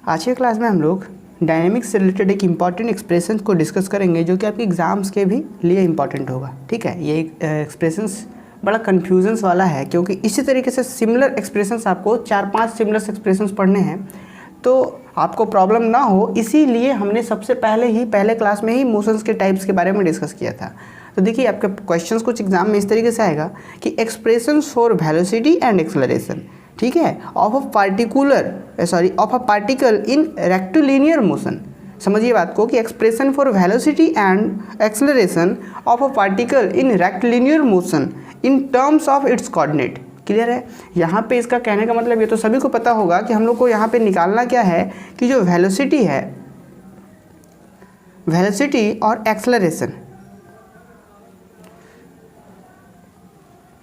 आज के क्लास में हम लोग डायनेमिक्स से रिलेटेड एक इम्पॉर्टेंट एक्सप्रेशन को डिस्कस करेंगे जो कि आपके एग्जाम्स के भी लिए इम्पॉर्टेंट होगा। ठीक है, ये एक्सप्रेशंस बड़ा कन्फ्यूजन्स वाला है क्योंकि इसी तरीके से सिमिलर एक्सप्रेशंस आपको 4-5 सिमिलर एक्सप्रेशंस पढ़ने हैं तो आपको प्रॉब्लम ना हो, इसीलिए हमने सबसे पहले क्लास में ही मोशंस के टाइप्स के बारे में डिस्कस किया था। तो देखिए आपके क्वेश्चंस कुछ एग्जाम में इस तरीके से आएगा कि expressions for velocity and acceleration, ठीक है, of a particle in rectilinear motion. समझिए बात को कि expression for velocity and acceleration of a particle in rectilinear motion in terms of its coordinate. Clear है? यहाँ पे इसका कहने का मतलब ये तो सभी को पता होगा कि हम लोग को यहाँ पे निकालना क्या है कि जो वेलोसिटी है, वेलोसिटी और एक्सेलरेशन,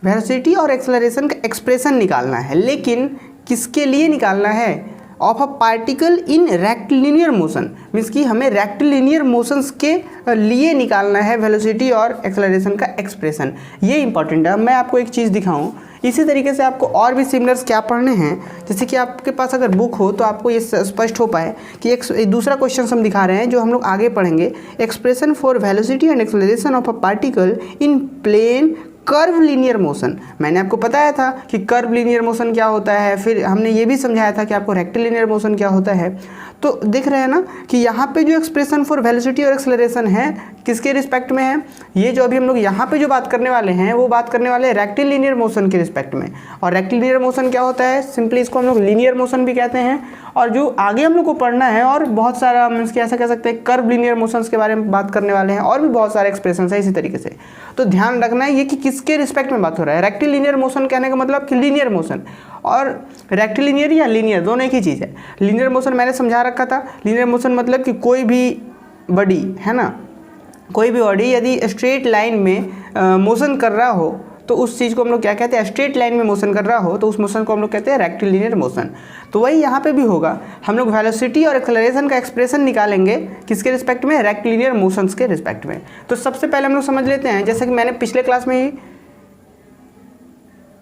वेलोसिटी और एक्सेलरेशन का एक्सप्रेशन निकालना है। लेकिन किसके लिए निकालना है? Of a particle in rectilinear motion, means कि हमें रेक्टिलिनियर मोशंस के लिए निकालना है वेलोसिटी और एक्सेलरेशन का एक्सप्रेशन। ये इंपॉर्टेंट है। मैं आपको एक चीज़ दिखाऊं, इसी तरीके से आपको और भी सिमिलर्स क्या पढ़ने हैं, जैसे कि आपके पास अगर बुक हो तो आपको ये स्पष्ट हो पाए कि एक दूसरा क्वेश्चन हम दिखा रहे हैं जो हम लोग आगे पढ़ेंगे। Expression for velocity and acceleration of a particle in plane curvilinear motion. मैंने आपको बताया था कि कर्व लीनियर मोशन क्या होता है, फिर हमने ये भी समझाया था कि आपको रेक्टिलिनियर मोशन क्या होता है। तो देख रहे हैं ना कि यहाँ पे जो एक्सप्रेशन फॉर वेलोसिटी और एक्सेलरेशन है किसके रिस्पेक्ट में है? ये जो अभी हम लोग यहाँ पे जो बात करने वाले हैं वो बात करने वाले हैं रेक्टिलिनियर मोशन के रिस्पेक्ट में। और रेक्टिलिनियर मोशन क्या होता है? सिंपली इसको हम लोग लीनियर मोशन भी कहते हैं। और जो आगे हम लोग को पढ़ना है और बहुत सारा मीन्स कि ऐसा कह सकते हैं कर्व लीनियर मोशंस के बारे में बात करने वाले हैं और भी बहुत सारे एक्सप्रेशन है इसी तरीके से। तो ध्यान रखना है ये कि किसके रिस्पेक्ट में बात हो रहा है। रेक्टिलिनियर मोशन कहने का मतलब कि लीनियर मोशन, और रेक्टिलिनियर या लीनियर दोनों एक ही चीज़ है। लीनियर मोशन मैंने समझा रखा था। लीनियर मोशन मतलब कि कोई भी बॉडी है ना, कोई भी बॉडी यदि स्ट्रेट लाइन में मोशन कर रहा हो तो उस चीज़ को हम लोग क्या कहते हैं? स्ट्रेट लाइन में मोशन कर रहा हो तो उस मोशन को हम लोग कहते हैं रेक्टिलिनियर मोशन। तो वही यहाँ पे भी होगा, हम लोग वेलोसिटी और एक्सेलरेशन का एक्सप्रेशन निकालेंगे किसके रिस्पेक्ट में? रेक्टिलिनियर मोशंस के रिस्पेक्ट में। तो सबसे पहले हम लोग समझ लेते हैं, जैसे कि मैंने पिछले क्लास में ही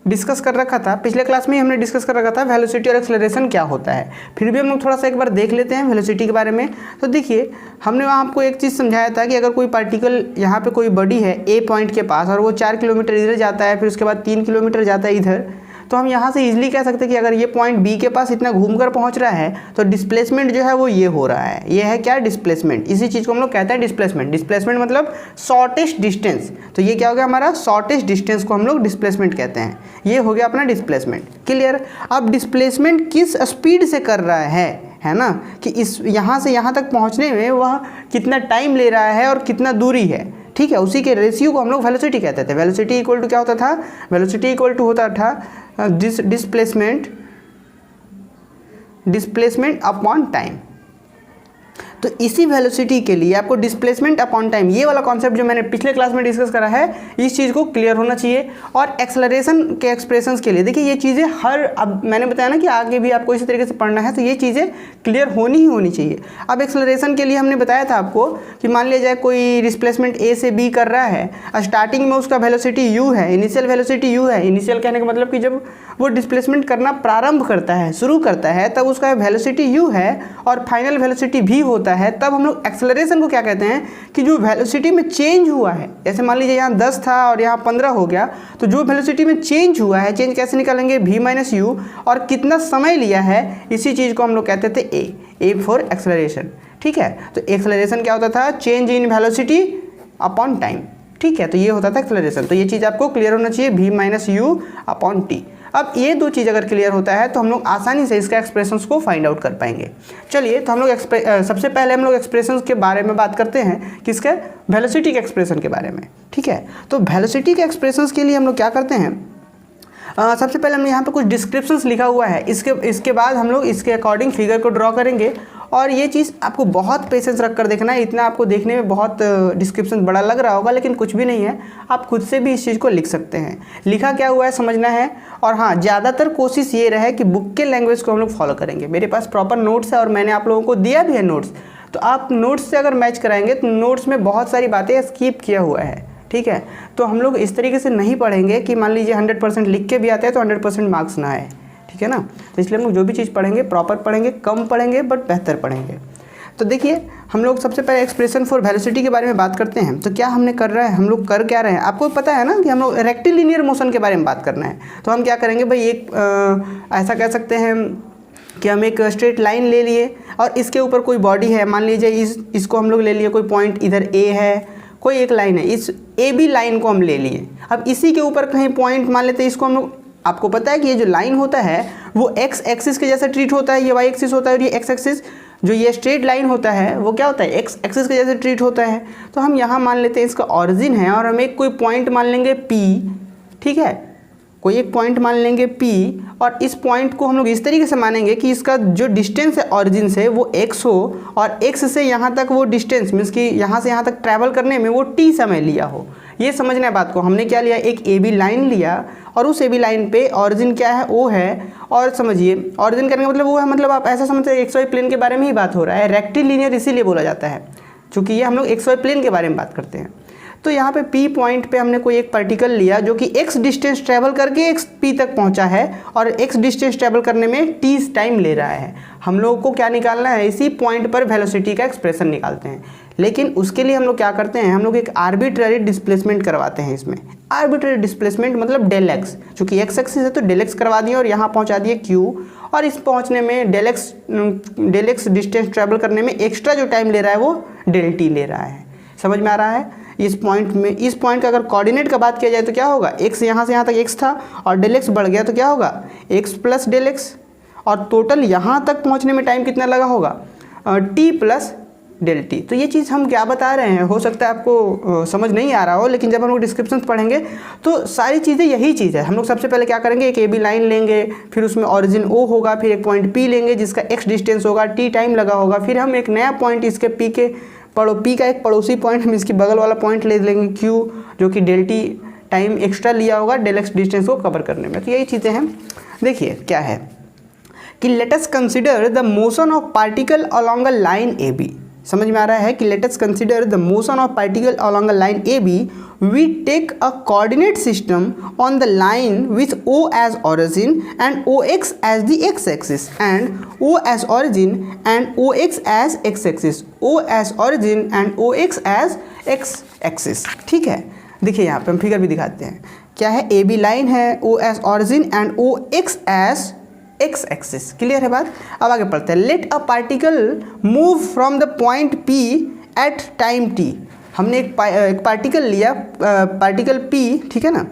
डिस्कस कर रखा था, पिछले क्लास में ही हमने डिस्कस कर रखा था वेलोसिटी और एक्सेलरेशन क्या होता है। फिर भी हम लोग थोड़ा सा एक बार देख लेते हैं वेलोसिटी के बारे में। तो देखिए हमने वहाँ आपको एक चीज़ समझाया था कि अगर कोई पार्टिकल यहाँ पे कोई बॉडी है ए पॉइंट के पास और वो 4 किलोमीटर इधर जाता है, फिर उसके बाद 3 किलोमीटर जाता है इधर, तो हम यहाँ से इजीली कह सकते हैं कि अगर ये पॉइंट बी के पास इतना घूमकर पहुँच रहा है तो डिस्प्लेसमेंट जो है वो ये हो रहा है। ये है क्या? डिस्प्लेसमेंट। इसी चीज़ को हम लोग कहते हैं डिस्प्लेसमेंट। डिस्प्लेसमेंट मतलब शॉर्टेस्ट डिस्टेंस। तो ये क्या हो गया हमारा? शॉर्टेस्ट डिस्टेंस को हम लोग डिस्प्लेसमेंट कहते हैं। ये हो गया अपना डिस्प्लेसमेंट। क्लियर? अब डिस्प्लेसमेंट किस स्पीड से कर रहा है ना, कि इस यहाँ से यहाँ तक पहुँचने में वह कितना टाइम ले रहा है और कितना दूरी है। ठीक है, उसी के रेशियो को हम लोग वेलोसिटी कहते थे। वेलोसिटी इक्वल टू क्या होता था? वेलोसिटी इक्वल टू होता था डिस्प्लेसमेंट अपॉन टाइम। तो इसी वेलोसिटी के लिए आपको डिस्प्लेसमेंट अपॉन टाइम, ये वाला कॉन्सेप्ट जो मैंने पिछले क्लास में डिस्कस करा है, इस चीज़ को क्लियर होना चाहिए। और एक्सेलरेशन के एक्सप्रेशंस के लिए देखिए ये चीज़ें अब मैंने बताया ना कि आगे भी आपको इसी तरीके से पढ़ना है, तो ये चीज़ें क्लियर होनी ही होनी चाहिए। अब एक्सेलरेशन के लिए हमने बताया था आपको कि मान लिया जाए कोई डिस्प्लेसमेंट ए से बी कर रहा है, स्टार्टिंग में उसका वेलोसिटी यू है, इनिशियल वेलोसिटी यू है। इनिशियल कहने का मतलब कि जब वो डिस्प्लेसमेंट करना प्रारंभ करता है, शुरू करता है, तब उसका वेलोसिटी यू है और फाइनल वेलोसिटी भी होता है। तब हम लोग एक्सेलरेशन को क्या कहते हैं कि जो वेलोसिटी में चेंज हुआ है, जैसे मान लीजिए यहाँ 10 था और यहाँ 15 हो गया, तो जो वेलोसिटी में चेंज हुआ है, चेंज कैसे निकालेंगे? v माइनस यू, और कितना समय लिया है, इसी चीज़ को हम लोग कहते थे ए फॉर एक्सेलरेशन। ठीक है, तो एक्सेलरेशन क्या होता था? Change in velocity upon time. ठीक है, तो ये होता था एक्सेलरेशन। तो ये चीज़ आपको क्लियर होना चाहिए, v minus you upon T. अब ये दो चीज़ अगर क्लियर होता है तो हम लोग आसानी से इसका एक्सप्रेशंस को फाइंड आउट कर पाएंगे। चलिए, तो हम लोग सबसे पहले हम लोग एक्सप्रेशंस के बारे में बात करते हैं, किसके? वेलोसिटी के एक्सप्रेशन के बारे में। ठीक है, तो वेलोसिटी के एक्सप्रेशंस के लिए हम लोग क्या करते हैं? सबसे पहले हमने यहाँ पे कुछ डिस्क्रिप्शंस लिखा हुआ है, इसके बाद हम लोग इसके अकॉर्डिंग फिगर को ड्रॉ करेंगे। और ये चीज़ आपको बहुत पेशेंस रख कर देखना है। इतना आपको देखने में बहुत डिस्क्रिप्शन बड़ा लग रहा होगा, लेकिन कुछ भी नहीं है, आप खुद से भी इस चीज़ को लिख सकते हैं। लिखा क्या हुआ है समझना है। और हाँ, ज़्यादातर कोशिश ये रहे कि बुक के लैंग्वेज को हम लोग फॉलो करेंगे। मेरे पास प्रॉपर नोट्स है और मैंने आप लोगों को दिया भी है नोट्स, तो आप नोट्स से अगर मैच कराएंगे तो नोट्स में बहुत सारी बातें स्किप किया हुआ है। ठीक है, तो हम लोग इस तरीके से नहीं पढ़ेंगे कि मान लीजिए 100% लिख के भी आता है तो 100% मार्क्स ना आए। ठीक है ना। तो इसलिए हम लोग जो भी चीज़ पढ़ेंगे प्रॉपर पढ़ेंगे, कम पढ़ेंगे बट बेहतर पढ़ेंगे। तो देखिए हम लोग सबसे पहले एक्सप्रेशन फॉर वेलोसिटी के बारे में बात करते हैं। तो क्या हमने कर रहा है, हम लोग कर क्या रहे हैं, आपको पता है ना कि हम लोग रेक्टिलिनियर मोशन के बारे में बात करना है। तो हम क्या करेंगे भाई, एक ऐसा कह सकते हैं कि हम एक स्ट्रेट लाइन ले लिए और इसके ऊपर कोई बॉडी है, मान लीजिए इसको हम लोग ले लिए, कोई पॉइंट इधर ए है, कोई एक लाइन है, इस ए बी लाइन को हम ले लिए। अब इसी के ऊपर कहीं पॉइंट मान लेते हैं, इसको हम लोग, आपको पता है कि ये जो लाइन होता है वो एक्स एक्सिस के जैसा ट्रीट होता है, ये वाई एक्सिस होता है, और ये एक्स एक्सिस जो ये स्ट्रेट लाइन होता है वो क्या होता है, एक्स एक्सिस के जैसे ट्रीट होता है। तो हम यहाँ मान लेते हैं इसका ऑरिजिन है और हम एक कोई पॉइंट मान लेंगे P, ठीक है, कोई एक पॉइंट मान लेंगे P, और इस पॉइंट को हम लोग इस तरीके से मानेंगे कि इसका जो डिस्टेंस है ऑरिजिन से वो x हो और x से यहाँ तक वो डिस्टेंस मीन्स कि यहाँ से यहाँ तक ट्रैवल करने में वो t समय लिया हो। ये समझना है बात को। हमने क्या लिया, एक ए बी लाइन लिया और उस ए बी लाइन पे ऑरिजिन क्या है, ओ है, और समझिए ऑरिजिन करने का मतलब वो है, मतलब आप ऐसा समझते हैं XY प्लेन के बारे में ही बात हो रहा है। रेक्टिलिनियर इसीलिए बोला जाता है क्योंकि ये हम लोग XY प्लेन के बारे में बात करते हैं। तो यहाँ पे P पॉइंट पे हमने कोई एक पार्टिकल लिया जो कि x डिस्टेंस ट्रैवल करके x P तक पहुँचा है और x डिस्टेंस ट्रैवल करने में t टाइम ले रहा है। हम लोगों को क्या निकालना है, इसी पॉइंट पर वेलोसिटी का एक्सप्रेशन निकालते हैं। लेकिन उसके लिए हम लोग क्या करते हैं, हम लोग एक आर्बिट्ररी डिस्प्लेसमेंट करवाते हैं इसमें। आर्बिट्ररी डिस्प्लेसमेंट मतलब डेल एक्स, चूँकि एक्स एक्सिस है तो डेल एक्स करवा दिए और यहाँ पहुँचा दिए q, और इस पहुँचने में डेल एक्स डिस्टेंस ट्रैवल करने में एक्स्ट्रा जो टाइम ले रहा है वो डेल टी ले रहा है। समझ में आ रहा है। इस पॉइंट का अगर कोऑर्डिनेट का बात किया जाए तो क्या होगा, x यहाँ से यहाँ तक x था और डेल एक्स बढ़ गया तो क्या होगा, x प्लस डेल एक्स, और टोटल यहाँ तक पहुँचने में टाइम कितना लगा होगा, t प्लस डेल टी। तो ये चीज़ हम क्या बता रहे हैं, हो सकता है आपको समझ नहीं आ रहा हो, लेकिन जब हम लोग डिस्क्रिप्शन पढ़ेंगे तो सारी चीज़ें यही चीज़ है। हम लोग सबसे पहले क्या करेंगे, एक ए बी लाइन लेंगे, फिर उसमें ऑरिजिन ओ होगा, फिर एक पॉइंट P लेंगे जिसका x डिस्टेंस होगा, t टाइम लगा होगा, फिर हम एक नया पॉइंट इसके P के P का एक पड़ोसी पॉइंट हम इसकी बगल वाला पॉइंट ले लेंगे Q, जो कि डेल टी टाइम एक्स्ट्रा लिया होगा डेल एक्स डिस्टेंस को कवर करने में। तो यही चीज़ें हैं। देखिए क्या है कि let us consider the motion of particle along a line A B. समझ में आ रहा है कि let us consider the motion of particle along a line A B. We take a coordinate system on the line with O as origin and OX as the x-axis and O as origin and OX as x-axis, O as origin and OX as x-axis। ठीक है, देखिए यहाँ पे हम figure भी दिखाते हैं। क्या है, ए बी लाइन है, O as origin and OX as x-axis। Clear है बात। अब आगे पढ़ते हैं। Let a particle move from the point P at time t। हमने एक पार्टिकल लिया, पार्टिकल P, ठीक है ना,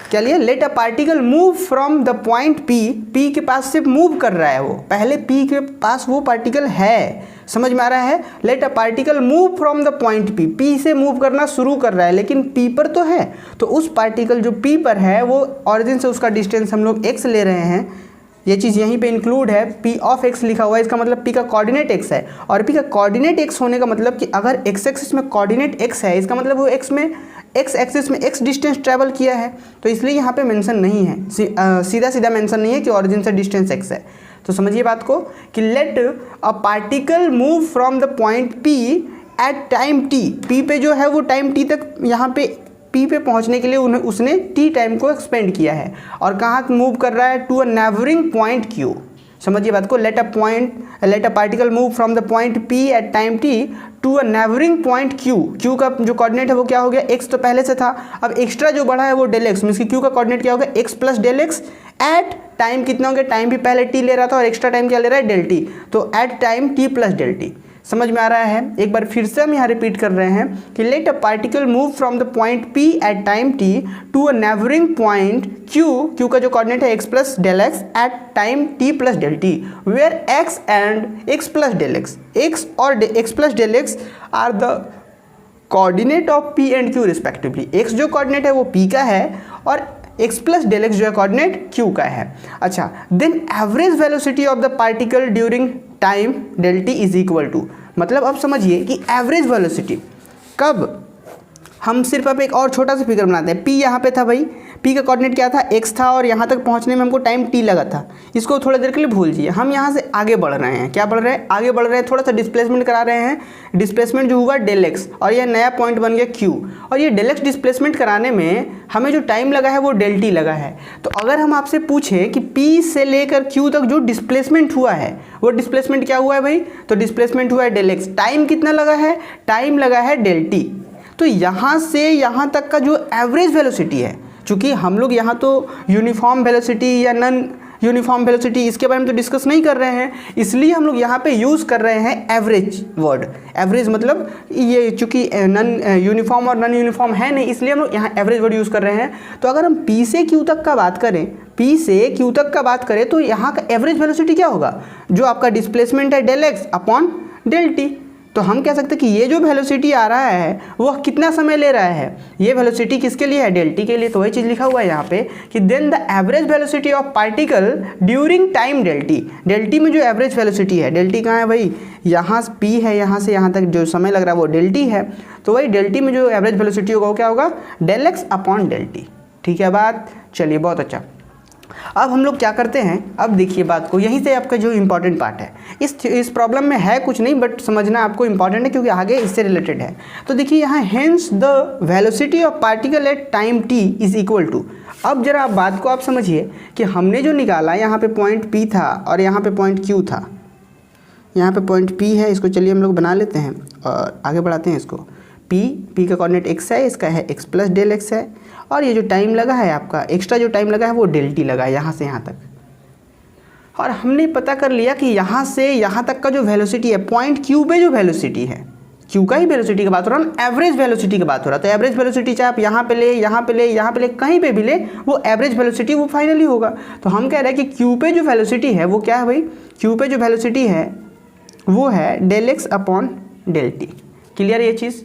क्या लिया, let a particle move from the point P के पास से मूव कर रहा है वो, पहले P के पास वो पार्टिकल है। समझ में आ रहा है। Let a particle move from the point P से मूव करना शुरू कर रहा है लेकिन P पर तो है, तो उस पार्टिकल जो P पर है वो ऑरिजिन से उसका डिस्टेंस हम लोग x ले रहे हैं। ये चीज़ यहीं पे इंक्लूड है, P ऑफ x लिखा हुआ है, इसका मतलब P का कोऑर्डिनेट x है, और P का कोऑर्डिनेट x होने का मतलब कि अगर x एक्सिस में कोऑर्डिनेट x है, इसका मतलब वो x एक्सिस में x डिस्टेंस ट्रैवल किया है, तो इसलिए यहाँ पे मेंशन नहीं है, सीधा सीधा मेंशन नहीं है कि ऑरिजिन से डिस्टेंस x है। तो समझिए बात को कि let a particle move from the point P at time t। P पे जो है वो टाइम t तक, यहाँ पे P पे पहुंचने के लिए उसने t टाइम को एक्सपेंड किया है, और कहाँ मूव कर रहा है, to a neighbouring point Q। समझिए बात को। Let a particle move from the point P at time t to a neighbouring point Q। Q का जो कोऑर्डिनेट है वो क्या हो गया, x तो पहले से था, अब एक्स्ट्रा जो बढ़ा है वो डेल एक्स, मीन्स कि Q का कोऑर्डिनेट क्या हो गया, x plus del x at time कितना हो गया, टाइम भी पहले t ले रहा था और एक्स्ट्रा टाइम क्या ले रहा है, डेल t, तो at time t plus del t। समझ में आ रहा है। एक बार फिर से हम यहाँ रिपीट कर रहे हैं कि let a particle move from the point P at time t to a neighbouring point Q का जो कोऑर्डिनेट है x plus del x at time t plus del t, where x and x plus del x, x और x plus del x are the coordinate of P and Q respectively. x जो coordinate है वो P का है और x plus del x जो है coordinate Q का है। अच्छा, then average velocity of the particle during time del t is equal to, मतलब अब समझिए कि एवरेज वेलोसिटी कब, हम सिर्फ अब एक और छोटा सा फिगर बनाते हैं। P यहाँ पे था भाई, पी का कोऑर्डिनेट क्या था, एक्स था, और यहाँ तक पहुँचने में हमको टाइम टी लगा था। इसको थोड़ी देर के लिए भूल जाइए। हम यहाँ से आगे बढ़ रहे हैं, क्या बढ़ रहे हैं, आगे बढ़ रहे हैं, थोड़ा सा डिस्प्लेसमेंट करा रहे हैं। डिस्प्लेसमेंट जो हुआ डेल एक्स, और ये नया पॉइंट बन गया क्यू, और ये डेल एक्स डिस्प्लेसमेंट कराने में हमें जो टाइम लगा है वो डेल टी लगा है। तो अगर हम आपसे पूछें कि पी से लेकर क्यू तक जो डिस्प्लेसमेंट हुआ है वो डिस्प्लेसमेंट क्या हुआ है भाई, तो डिस्प्लेसमेंट हुआ है डेल एक्स। टाइम कितना लगा है, टाइम लगा है डेल टी। तो यहाँ से यहाँ तक का जो एवरेज वेलोसिटी है, चूँकि हम लोग यहाँ तो यूनिफॉर्म वेलोसिटी या नॉन यूनिफॉर्म वेलोसिटी इसके बारे में तो डिस्कस नहीं कर रहे हैं, इसलिए हम लोग यहाँ पे यूज़ कर रहे हैं एवरेज वर्ड। एवरेज मतलब ये चूँकि नॉन यूनिफॉर्म और नॉन यूनिफॉर्म है नहीं, इसलिए हम लोग यहाँ एवरेज वर्ड यूज़ कर रहे हैं। तो अगर हम पी से क्यू तक का बात करें, पी से क्यू तक का बात करें, तो यहाँ का एवरेज वेलोसिटी क्या होगा, जो आपका डिस्प्लेसमेंट है del x upon del t. तो हम कह सकते हैं कि ये जो वेलोसिटी आ रहा है वह कितना समय ले रहा है, ये वेलोसिटी किसके लिए है, डेल टी के लिए। तो वही चीज़ लिखा हुआ है यहाँ पे कि then the average velocity of particle during time del t. Del t में जो एवरेज वेलोसिटी है, डेल टी कहाँ है भाई, यहाँ पी है, यहाँ से यहाँ तक जो समय लग रहा है वो डेल टी है। तो वही डेल टी में जो एवरेज वेलोसिटी होगा वो क्या होगा, del x upon del t. ठीक है बात, चलिए बहुत अच्छा। अब हम लोग क्या करते हैं, अब देखिए बात को, यहीं से आपका जो इंपॉर्टेंट पार्ट है, इस प्रॉब्लम में है कुछ नहीं, बट समझना आपको इंपॉर्टेंट है क्योंकि आगे इससे रिलेटेड है। तो देखिए यहाँ hence the velocity of particle at time t is equal to. अब जरा आप बात को आप समझिए कि हमने जो निकाला यहाँ पे पॉइंट पी था और यहाँ पे पॉइंट क्यू था, यहाँ पे पॉइंट पी है, इसको चलिए हम लोग बना लेते हैं और आगे बढ़ाते हैं इसको। पी का कोऑर्डिनेट एक्स है, इसका है एक्स प्लस डेल एक्स है, और ये जो टाइम लगा है आपका एक्स्ट्रा जो टाइम लगा है वो डेल टी लगा है यहाँ से यहाँ तक। और हमने पता कर लिया कि यहाँ से यहाँ तक का जो वेलोसिटी है, पॉइंट क्यू पे जो वेलोसिटी है, क्यू का ही वेलोसिटी की बात हो रहा है, एवरेज वेलोसिटी की बात हो रहा है। तो एवरेज वेलोसिटी चाहे आप यहाँ पे ले, यहाँ पे ले, यहाँ पे ले, कहीं पे भी ले, वो एवरेज वेलोसिटी वो फाइनली होगा। तो हम कह रहे हैं कि क्यू पे जो वेलोसिटी है वो क्या है भाई, क्यू पे जो वेलोसिटी है वो है del x upon del t. Clear ये चीज़,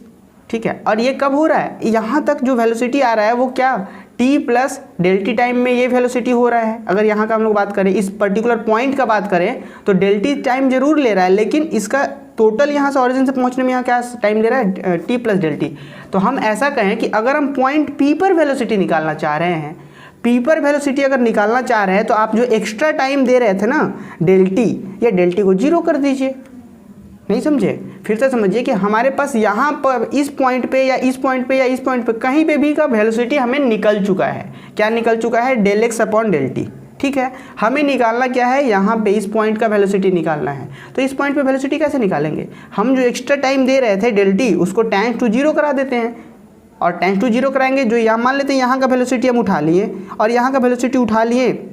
ठीक है। और ये कब हो रहा है, यहाँ तक जो वेलोसिटी आ रहा है वो क्या, t plus del t time में ये वेलोसिटी हो रहा है। अगर यहाँ का हम लोग बात करें, इस पर्टिकुलर पॉइंट का बात करें, तो डेल टी टाइम जरूर ले रहा है, लेकिन इसका टोटल यहाँ से ऑरिजिन से पहुँचने में यहाँ क्या टाइम ले रहा है, टी प्लस डेल टी। तो हम ऐसा कहें कि अगर हम पॉइंट पी पर वेलोसिटी निकालना चाह रहे हैं, पी पर वेलोसिटी अगर निकालना चाह रहे हैं, तो आप जो एक्स्ट्रा टाइम दे रहे थे ना डेल टी, या डेल टी को जीरो कर दीजिए। नहीं समझे, फिर से समझिए कि हमारे पास यहाँ पर इस पॉइंट पे या इस पॉइंट पे या इस पॉइंट पे कहीं पे भी का वेलोसिटी हमें निकल चुका है। क्या निकल चुका है, del x upon del t. ठीक है, हमें निकालना क्या है, यहाँ पे इस पॉइंट का वेलोसिटी निकालना है। तो इस पॉइंट पे वेलोसिटी कैसे निकालेंगे, हम जो एक्स्ट्रा टाइम दे रहे थे डेल टी उसको टाइम्स टू जीरो करा देते हैं, और टाइम्स टू जीरो कराएंगे, जो यहाँ मान लेते हैं यहाँ का वेलोसिटी हम उठा लिए और यहाँ का वेलोसिटी उठा लिए,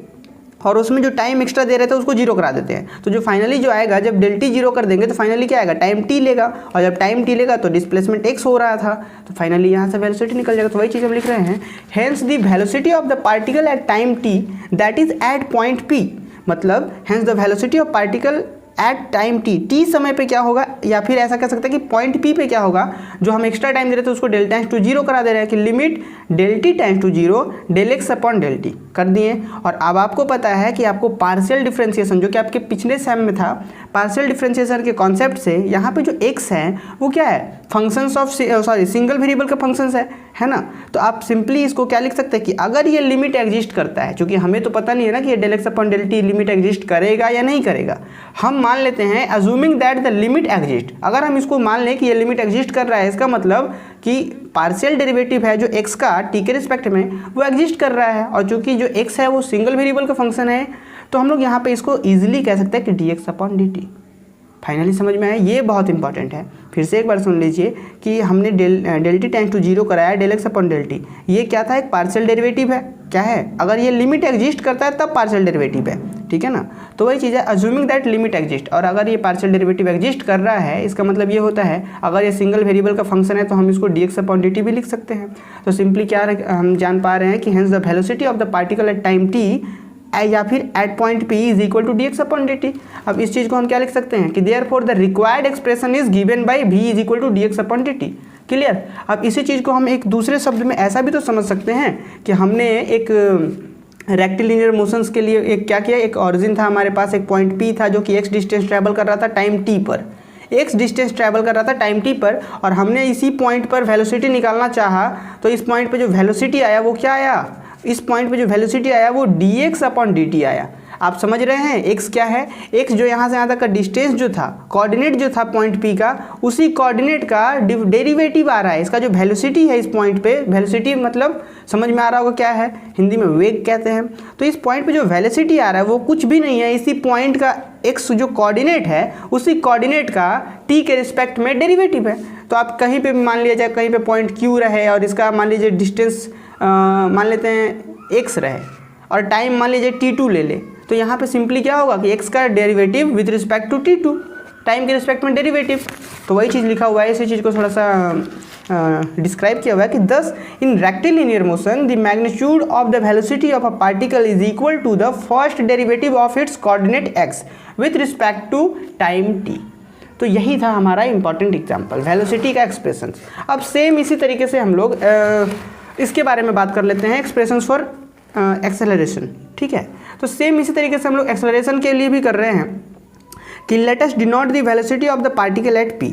और उसमें जो टाइम एक्स्ट्रा दे रहे थे उसको जीरो करा देते हैं। तो जो फाइनली जो आएगा, जब डेल टी जीरो कर देंगे तो फाइनली क्या आएगा, टाइम टी लेगा, और जब टाइम टी लेगा तो डिस्प्लेसमेंट एक्स हो रहा था, तो फाइनली यहाँ से वेलोसिटी निकल जाएगा। तो वही चीज़ हम लिख रहे हैं, hence the velocity of the particle at time T that is at point P. मतलब hence the velocity of particle at time T, T समय पे क्या होगा, या फिर ऐसा कह सकते हैं कि पॉइंट पी पे क्या होगा, जो हम एक्स्ट्रा टाइम दे रहे थे उसको डेल टाइम्स टू जीरो करा दे रहे हैं, कि limit del T times to zero del x upon del t कर दिए। और अब आपको पता है कि आपको पार्शियल डिफरेंशिएशन, जो कि आपके पिछले सेम में था, पार्शियल डिफरेंशिएशन के कॉन्सेप्ट से यहाँ पे जो एक्स है वो क्या है, फंक्शंस ऑफ सिंगल वेरिएबल का फंक्शंस है ना। तो आप सिंपली इसको क्या लिख सकते हैं कि अगर ये लिमिट एग्जिस्ट करता है, क्योंकि हमें तो पता नहीं है ना कि ये del x upon del t limit exist करेगा या नहीं करेगा, हम मान लेते हैं assuming that the limit exist. अगर हम इसको मान लें कि ये लिमिट एग्जिस्ट कर रहा है, इसका मतलब कि पार्शियल डेरिवेटिव है जो एक्स का टी के रिस्पेक्ट में वो एग्जिस्ट कर रहा है, और चूंकि जो एक्स है वो सिंगल वेरिएबल का फंक्शन है, तो हम लोग यहाँ पे इसको ईजिली कह सकते हैं कि D x upon d T. Finally समझ में आया, ये बहुत इंपॉर्टेंट है। फिर से एक बार सुन लीजिए कि हमने del T times to zero कराया del x upon del T, ये क्या था, एक पार्शियल डेरिवेटिव है, क्या है, अगर ये लिमिट एग्जिस्ट करता है तब पार्शियल डेरिवेटिव है, ठीक है ना। तो वही चीज़ है, अज्यूमिंग दैट लिमिट एग्जिस्ट, और अगर ये पार्शियल डेरिवेटिव एग्जिस्ट कर रहा है, इसका मतलब ये होता है अगर ये सिंगल वेरिएबल का फंक्शन है तो हम इसको D x upon d t भी लिख सकते हैं। तो सिंपली क्या हम जान पा रहे हैं कि hence the velocity of the particle at time t या फिर at point p is equal to d x upon d t. अब इस चीज़ को हम क्या लिख सकते हैं कि therefore the required expression is given by v is equal to d x upon d t. Clear. अब इसी चीज़ को हम एक दूसरे शब्द में ऐसा भी तो समझ सकते हैं कि हमने एक रेक्टिलिनियर मोशंस के लिए एक क्या किया, एक ऑरिजिन था हमारे पास, एक पॉइंट पी था जो कि एक्स डिस्टेंस ट्रैवल कर रहा था टाइम टी पर, एक्स डिस्टेंस ट्रैवल कर रहा था टाइम टी पर, और हमने इसी पॉइंट पर वेलोसिटी निकालना चाहा, तो इस पॉइंट पर जो वेलोसिटी आया वो क्या आया, इस पॉइंट पे जो वेलोसिटी आया वो dx अपॉन dt आया। आप समझ रहे हैं x क्या है, x जो यहाँ से यहाँ तक का डिस्टेंस जो था, कोऑर्डिनेट जो था पॉइंट P का, उसी कोऑर्डिनेट का डेरिवेटिव आ रहा है। इसका जो वेलोसिटी है इस पॉइंट पे, वेलोसिटी मतलब समझ में आ रहा होगा क्या है, हिंदी में वेग कहते हैं। तो इस पॉइंट पे जो वेलोसिटी आ रहा है वो कुछ भी नहीं है, इसी पॉइंट का x जो कोऑर्डिनेट है उसी कोऑर्डिनेट का t के रिस्पेक्ट में डेरिवेटिव है। तो आप कहीं पे मान लिया जाए, कहीं पे पॉइंट Q रहे और इसका मान लीजिए डिस्टेंस मान लेते हैं x रहे और टाइम मान लीजिए t2 ले ले, तो यहाँ पे सिंपली क्या होगा कि x का derivative with respect to t2, time के रिस्पेक्ट में डेरिवेटिव। तो वही चीज़ लिखा हुआ है, इसी चीज़ को थोड़ा सा डिस्क्राइब किया हुआ है कि thus in rectilinear motion the magnitude of the velocity of a particle is equal to the first derivative of its coordinate x with respect to time t। तो यही था हमारा इंपॉर्टेंट एग्जाम्पल, वेलोसिटी का expression. अब same इसी तरीके से हम लोग इसके बारे में बात कर लेते हैं, एक्सप्रेशंस फॉर एक्सेलरेशन। ठीक है, तो सेम इसी तरीके से हम लोग एक्सेलरेशन के लिए भी कर रहे हैं कि let us denote the velocity of the particle at p।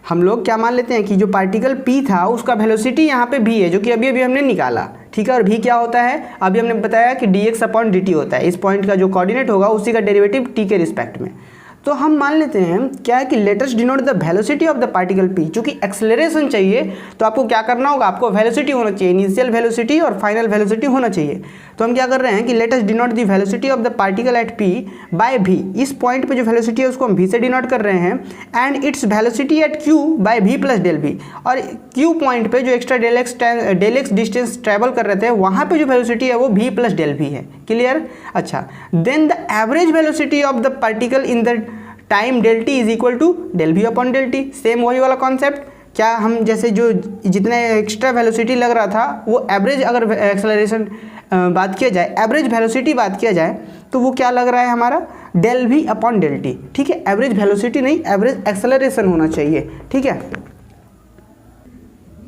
हम लोग क्या मान लेते हैं कि जो पार्टिकल p था उसका वेलोसिटी यहाँ पे v है, जो कि अभी अभी हमने निकाला। ठीक है, और v क्या होता है, अभी हमने बताया कि dx अपॉन dt होता है। इस पॉइंट का जो कोऑर्डिनेट होगा उसी का डेरिवेटिव t के रिस्पेक्ट में। तो हम मान लेते हैं क्या है कि let us denote the velocity of the particle p। चूंकि एक्सेलरेशन चाहिए तो आपको क्या करना होगा, आपको वेलोसिटी होना चाहिए, इनिशियल वेलोसिटी और फाइनल वेलोसिटी होना चाहिए। तो हम क्या कर रहे हैं कि let us denote the velocity of the particle at p by v। इस पॉइंट पे जो वेलोसिटी है उसको हम v से डिनोट कर रहे हैं, and its velocity at q by v plus del v। और q पॉइंट पे जो extra del x distance travel कर रहे थे वहाँ पे जो वेलोसिटी है वो v प्लस डेल v है। क्लियर। अच्छा, then the average velocity of the particle in the time del t is equal to del v upon del t. Same वही वाला कॉन्सेप्ट, क्या हम जैसे जो जितने एक्स्ट्रा वेलोसिटी लग रहा था वो एवरेज, अगर एक्सेलरेशन बात किया जाए, एवरेज वेलोसिटी बात किया जाए तो वो क्या लग रहा है हमारा, del v upon del t. ठीक है, एवरेज वेलोसिटी नहीं, एवरेज एक्सेलरेशन होना चाहिए। ठीक है,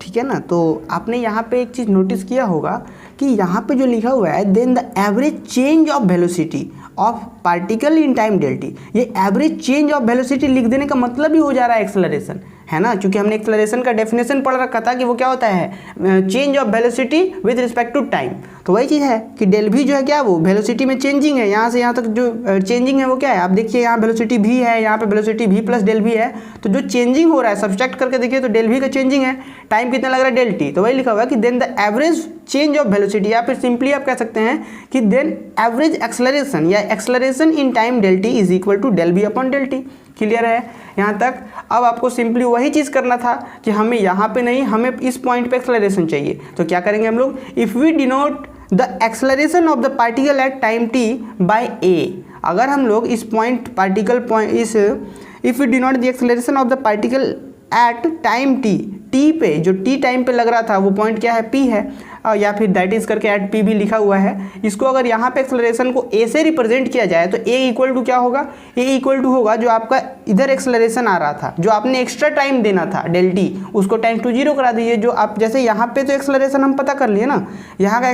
ठीक है ना। तो आपने यहाँ पे एक चीज़ नोटिस किया होगा कि यहाँ पे जो लिखा हुआ है then the average change of velocity of particle in time del T, ये एवरेज चेंज ऑफ वेलोसिटी लिख देने का मतलब ही हो जा रहा है एक्सेलरेशन, है ना। क्योंकि हमने एक्सेलरेशन का डेफिनेशन पढ़ रखा था कि वो क्या होता है, change of velocity with respect to time. तो वही चीज़ है कि डेल भी जो है क्या, वो वेलोसिटी में चेंजिंग है, यहाँ से यहाँ तक जो चेंजिंग है वो क्या है, आप देखिए यहाँ वेलोसिटी भी है, यहाँ पे वेलोसिटी भी प्लस डेल भी है। तो जो चेंजिंग हो रहा है सब्सट्रैक्ट करके देखिए तो डेल भी का चेंजिंग है, टाइम कितना लग रहा है डेल टी। तो वही लिखा हुआ है कि then the average change of velocity, या फिर सिंपली आप कह सकते हैं कि देन एवरेज एक्सेलरेशन या acceleration in time del t is equal to del v upon del t. Clear है यहाँ तक। अब आपको सिंपली वही चीज़ करना था कि हमें यहाँ पे नहीं, हमें इस पॉइंट पे एक्सेलरेशन चाहिए। तो क्या करेंगे हम लोग, if we denote the acceleration of the particle at time t by a. अगर हम लोग इस पॉइंट पार्टिकल पॉइंट इस if we denote the acceleration of the particle at time T, t पे जो टी टाइम पे लग रहा था वो पॉइंट क्या है, पी है, या फिर दैट इज करके एट पी भी लिखा हुआ है। इसको अगर यहाँ पे एक्सेलरेशन को ए से रिप्रेजेंट किया जाए तो ए इक्वल टू क्या होगा, ए इक्वल टू होगा जो आपका इधर एक्सेलरेशन आ रहा था, जो आपने एक्स्ट्रा टाइम देना था डेल टी, उसको टाइम टू जीरो करा दीजिए। जो आप जैसे यहाँ पे तो एक्सेलरेशन हम पता कर लिए ना, यहाँ का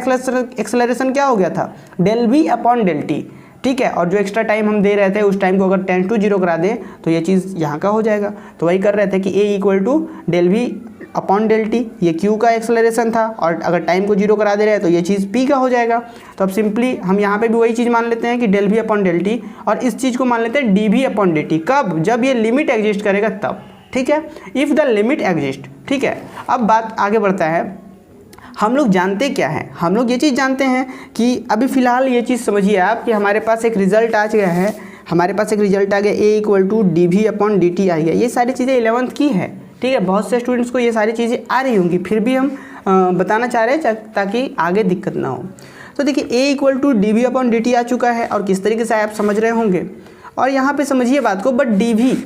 एक्सेलरेशन क्या हो गया था, del v upon del t. ठीक है, और जो एक्स्ट्रा टाइम हम दे रहे थे उस टाइम को अगर 10 to 0 करा दें तो ये चीज़ यहाँ का हो जाएगा। तो वही कर रहे थे कि a equal to del v upon del T, ये क्यू का एक्सेलरेशन था, और अगर टाइम को 0 करा दे रहे हैं तो ये चीज़ पी का हो जाएगा। तो अब सिंपली हम यहाँ पे भी वही चीज़ मान लेते हैं कि del v upon del t, और इस चीज़ को मान लेते हैं d v upon d t. कब, जब ये लिमिट एग्जिस्ट करेगा तब। ठीक है, इफ़ द लिमिट एग्जिस्ट। ठीक है, अब बात आगे बढ़ता है। हम लोग जानते क्या है, हम लोग ये चीज़ जानते हैं कि अभी फ़िलहाल ये चीज़ समझिए आप कि हमारे पास एक रिज़ल्ट आ गया है, हमारे पास एक रिजल्ट आ गया a equal to d v upon d t आ गया। ये सारी चीज़ें 11th की है। ठीक है, बहुत से स्टूडेंट्स को ये सारी चीज़ें आ रही होंगी, फिर भी हम बताना चाह रहे हैं ताकि आगे दिक्कत ना हो। तो देखिए a equal to d v upon d t आ चुका है, और किस तरीके से आप समझ रहे होंगे। और यहाँ पे समझिए बात को, बट डी वी,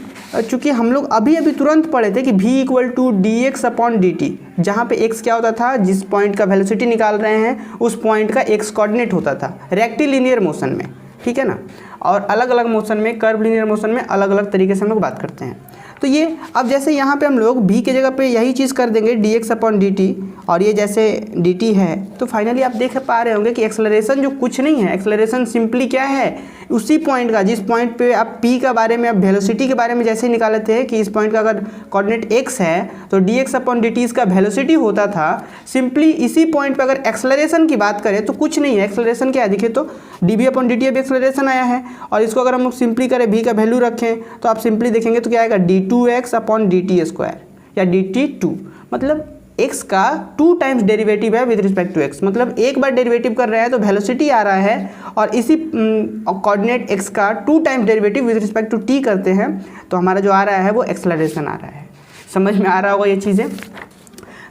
चूँकि हम लोग अभी अभी तुरंत पढ़े थे कि v equal to d x upon d t, जहाँ पे x क्या होता था, जिस पॉइंट का वेलोसिटी निकाल रहे हैं उस पॉइंट का x कोऑर्डिनेट होता था रेक्टिलिनियर मोशन में। ठीक है ना, और अलग अलग मोशन में, कर्व लीनियर मोशन में अलग अलग तरीके से हम लोग बात करते हैं। तो ये अब जैसे यहाँ पे हम लोग v के जगह पे यही चीज़ कर देंगे D x upon d T, और ये जैसे dt है, तो फाइनली आप देख पा रहे होंगे कि एक्सेलरेशन जो कुछ नहीं है, एक्सेलरेशन सिंपली क्या है, उसी पॉइंट का, जिस पॉइंट पे आप p का बारे में, आप वेलोसिटी के बारे में जैसे ही निकाले थे कि इस पॉइंट का अगर कोऑर्डिनेट x है तो dx अपॉन dt इसका वेलोसिटी होता था। सिंपली इसी पॉइंट पे अगर एक्सेलरेशन की बात करें तो कुछ नहीं है, एक्सेलरेशन क्या है देखिए तो dv अपॉन dt अभी एक्सेलरेशन आया है, और इसको अगर हम लोग सिंपली करें v का वैल्यू रखें तो आप सिंपली देखेंगे तो क्या आएगा d2x अपॉन dt स्क्वायर या dt2, मतलब x का 2 टाइम्स डेरिवेटिव है विद रिस्पेक्ट टू x, मतलब एक बार डेरिवेटिव कर रहे हैं तो वेलोसिटी आ रहा है, और इसी कोऑर्डिनेट x का 2 times derivative with respect to t करते हैं तो हमारा जो आ रहा है वो एक्सेलरेशन आ रहा है। समझ में आ रहा होगा ये चीज़ें।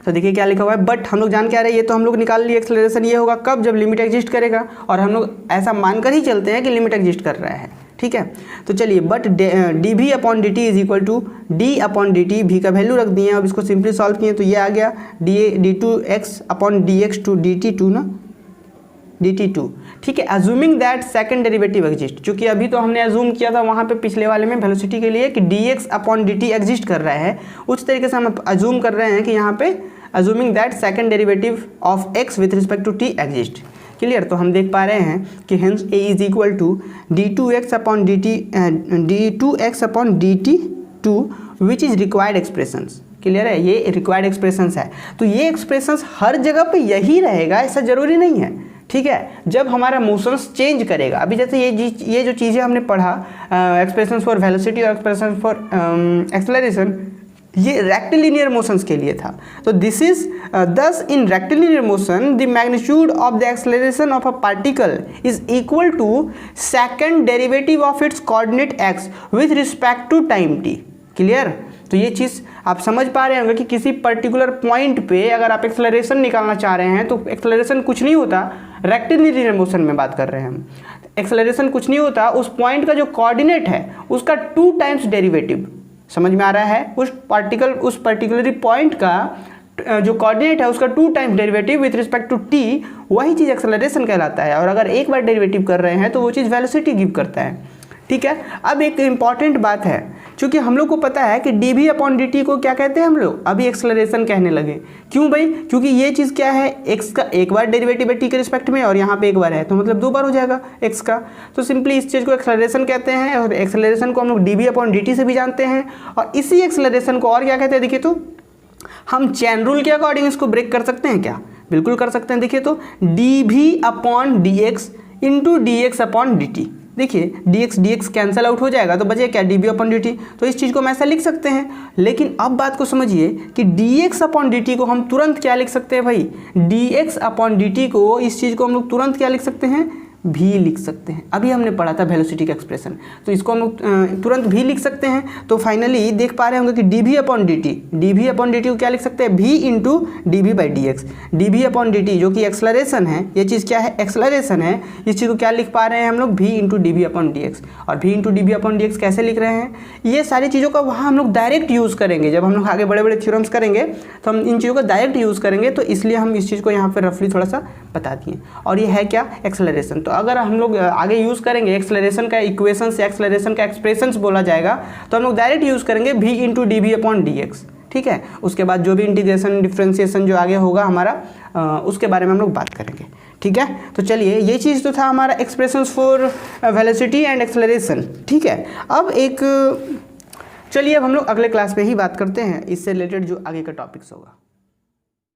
तो देखिए क्या लिखा हुआ है, बट हम लोग जान क्या रहे हैं, ये तो हम लोग निकाल लिए एक्सेलरेशन, ये होगा कब, जब लिमिट एग्जिस्ट करेगा, और हम लोग ऐसा मानकर ही चलते हैं कि लिमिट एग्जिस्ट कर रहा है। ठीक है, तो चलिए but d v upon d t is equal to d upon d t, v का वैल्यू रख दिए, अब इसको सिंपली सॉल्व किए तो ये आ गया d two x upon d x two d t two ना, डी टी टू। ठीक है, assuming that second derivative exist, क्योंकि अभी तो हमने अज्यूम किया था वहाँ पे पिछले वाले में वेलोसिटी के लिए कि D x upon d T exist कर रहा है, उस तरीके से हम अज्यूम कर रहे हैं कि यहाँ पे assuming that second derivative of x with respect to t exist. Clear, तो हम देख पा रहे हैं कि hence a is equal to d two x upon d t, d two x upon d t two which is required expressions. Clear है, ये required expressions है, तो ये एक्सप्रेशंस हर जगह पे यही रहेगा ऐसा ज़रूरी नहीं है। ठीक है, जब हमारा मोशंस चेंज करेगा, अभी जैसे ये जो चीज़ें हमने पढ़ा, एक्सप्रेशंस फॉर वेलोसिटी और एक्सप्रेशंस फॉर एक्सेलरेशन, ये रेक्टिलिनियर मोशंस के लिए था। तो this is thus in rectilinear motion the magnitude of the acceleration of a particle is equal to second derivative of its coordinate x with respect to time t. Clear, तो ये चीज़ आप समझ पा रहे होंगे कि किसी पर्टिकुलर पॉइंट पे अगर आप एक्सेलरेशन निकालना चाह रहे हैं तो एक्सेलरेशन कुछ नहीं होता, रेक्टिलिनियर मोशन में बात कर रहे हैं हम, एक्सेलरेशन कुछ नहीं होता, उस पॉइंट का जो कोऑर्डिनेट है उसका 2 टाइम्स डेरिवेटिव। समझ में आ रहा है, उस पर्टिकुलर पॉइंट का जो कोऑर्डिनेट है उसका 2 times derivative with respect to t, वही चीज़ एक्सेलरेशन कहलाता है, और अगर एक बार डेरिवेटिव कर रहे हैं तो वो चीज़ वेलोसिटी गिव करता है। ठीक है, अब एक इंपॉर्टेंट बात है, क्योंकि हम लोग को पता है कि d v upon d t को क्या कहते हैं हम लोग, अभी एक्सेलरेशन कहने लगे। क्यों भाई, क्योंकि ये चीज़ क्या है, एक्स का एक बार डेरिवेटिव है टी के रिस्पेक्ट में, और यहाँ पे एक बार है तो मतलब 2 बार हो जाएगा एक्स का, तो सिंपली इस चीज़ को एक्सेलरेशन कहते हैं, और एक्सेलरेशन को हम लोग d v upon d t से भी जानते हैं, और इसी एक्सेलरेशन को और क्या कहते हैं देखिए तो, हम चैन रूल के अकॉर्डिंग इसको ब्रेक कर सकते हैं क्या, बिल्कुल कर सकते हैं। देखिए तो d v upon d x into d x upon d t, देखिए डी एक्स कैंसिल आउट हो जाएगा तो बचे क्या, d v upon d t, तो इस चीज़ को हम ऐसा लिख सकते हैं। लेकिन अब बात को समझिए कि D x upon d t को हम तुरंत क्या लिख सकते हैं भाई, D x upon d t को, इस चीज़ को हम लोग तुरंत क्या लिख सकते हैं, भी लिख सकते हैं। अभी हमने पढ़ा था वेलोसिटी का एक्सप्रेशन, तो इसको हम लोग तुरंत भी लिख सकते हैं। तो फाइनली देख पा रहे होंगे कि d v upon d t को क्या लिख सकते हैं, v into d v by d x. D v upon d t जो कि एक्सेलरेशन है, ये चीज़ क्या है, एक्सेलरेशन है, इस चीज़ को क्या लिख पा रहे हैं हम लोग, v into d v upon d x. और v into d v upon d x कैसे लिख रहे हैं, ये सारी चीज़ों का वहाँ हम लोग डायरेक्ट यूज़ करेंगे, जब हम लोग आगे बड़े बड़े थ्योरम्स करेंगे तो हम इन चीज़ों का डायरेक्ट यूज़ करेंगे, तो इसलिए हम इस चीज़ को यहाँ पर रफली थोड़ा सा बता दिए। और ये है क्या, एक्सेलरेशन। तो अगर हम लोग आगे यूज़ करेंगे एक्सेलरेशन का इक्वेशन से, एक्सेलरेशन का एक्सप्रेशंस बोला जाएगा, तो हम लोग डायरेक्ट यूज़ करेंगे v into d v upon d x. ठीक है, उसके बाद जो भी इंटीग्रेशन डिफ्रेंशिएशन जो आगे होगा हमारा, उसके बारे में हम लोग बात करेंगे। ठीक है, तो चलिए ये चीज़ तो था हमारा expressions for velocity and acceleration. ठीक है, अब चलिए अब हम लोग अगले क्लास में ही बात करते हैं इससे रिलेटेड जो आगे का टॉपिक्स होगा।